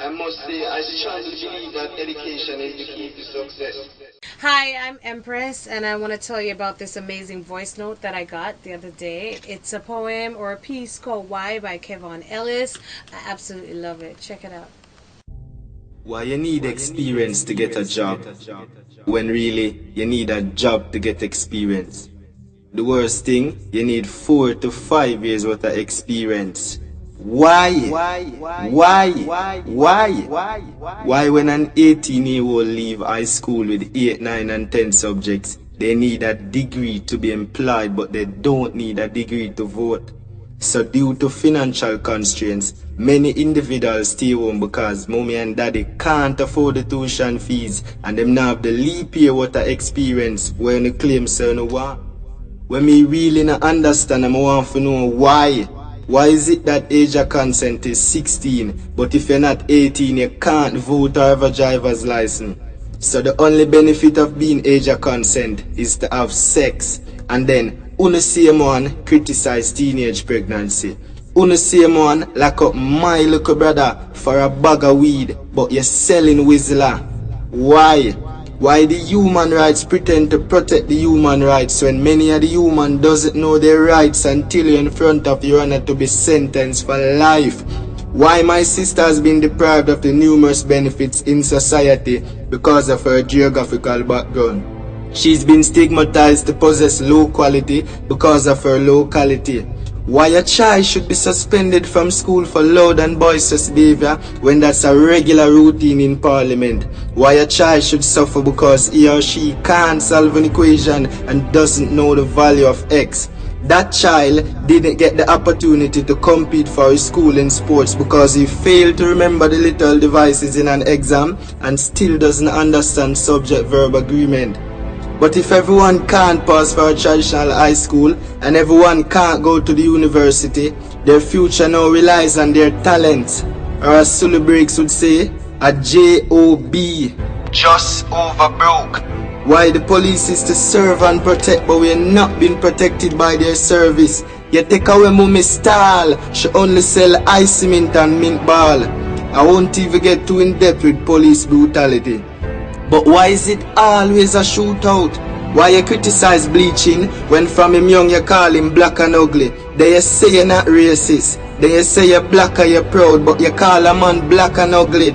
I must say, I strongly believe that education is the key to success. Hi, I'm Empress, and I want to tell you about this amazing voice note that I got the other day. It's a poem or a piece called Why by Kevon Ellis. I absolutely love it. Check it out. Why you need experience to get a job, when really you need a job to get experience. The worst thing, you need 4 to 5 years worth of experience. Why? Why when an 18-year-old leave high school with 8, 9 and 10 subjects, they need a degree to be employed, but they don't need a degree to vote? So due to financial constraints, many individuals stay home because mommy and daddy can't afford the tuition fees and them not have the leap year what I experience when you claim certain what. When me really not understand, I want to know why. Why is it that age of consent is 16, but if you're not 18 you can't vote or have a driver's license? So the only benefit of being age of consent is to have sex, and then Uno same one criticize teenage pregnancy. Uno same one lock up my little brother for a bag of weed, but you're selling Whistler. Why? Why the human rights pretend to protect the human rights when many of the human doesn't know their rights until you're in front of your honor to be sentenced for life? Why my sister has been deprived of the numerous benefits in society because of her geographical background? She's been stigmatized to possess low quality because of her locality. Why a child should be suspended from school for loud and boisterous behavior when that's a regular routine in parliament? Why a child should suffer because he or she can't solve an equation and doesn't know the value of x? That child didn't get the opportunity to compete for his school in sports because he failed to remember the little devices in an exam and still doesn't understand subject-verb agreement. But if everyone can't pass for a traditional high school and everyone can't go to the university, their future now relies on their talents. Or as Sulu Breaks would say, a J-O-B, just over broke. Why the police is to serve and protect, but we are not being protected by their service. You take away Mummy style, she only sell ice cement and mint ball. I won't even get too in depth with police brutality. But why is it always a shootout? Why you criticize bleaching when from him young you call him black and ugly? Then you say you're not racist. Then you say you're black and you're proud, but you call a man black and ugly.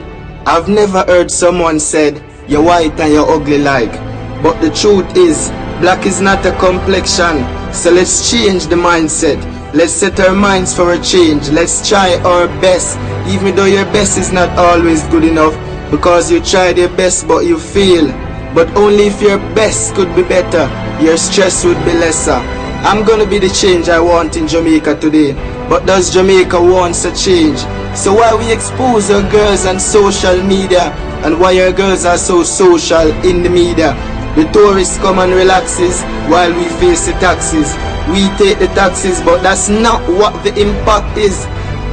I've never heard someone said you're white and you're ugly like. But the truth is, black is not a complexion. So let's change the mindset. Let's set our minds for a change. Let's try our best, even though your best is not always good enough. Because you tried your best but you fail. But only if your best could be better, your stress would be lesser. I'm gonna be the change I want in Jamaica today. But does Jamaica wants a change? So why we expose our girls on social media? And why our girls are so social in the media? The tourists come and relaxes while we face the taxes. We take the taxes, but that's not what the impact is.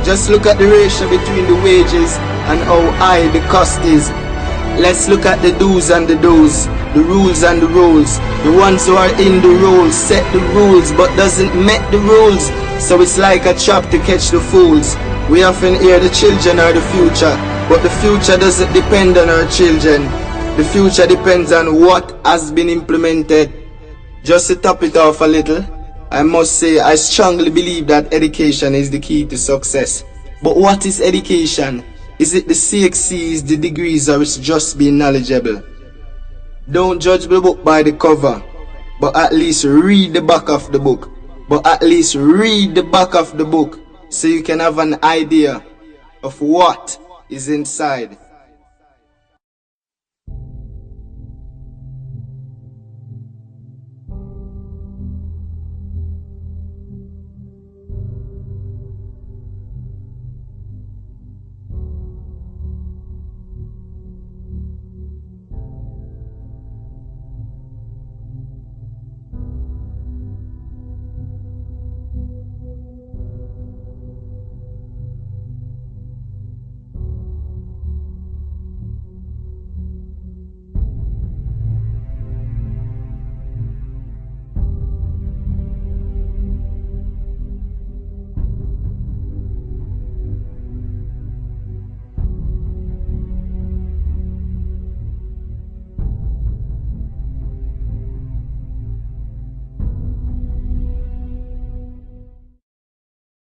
Just look at the ratio between the wages and how high the cost is. Let's look at the do's and the don'ts, the rules and the rules. The ones who are in the rules set the rules but doesn't make the rules. So it's like a trap to catch the fools. We often hear the children are the future, but the future doesn't depend on our children. The future depends on what has been implemented. Just to top it off a little, I must say I strongly believe that education is the key to success. But what is education? Is it the CXCs, the degrees, or it's just being knowledgeable? Don't judge the book by the cover, but at least read the back of the book. But at least read the back of the book so you can have an idea of what is inside.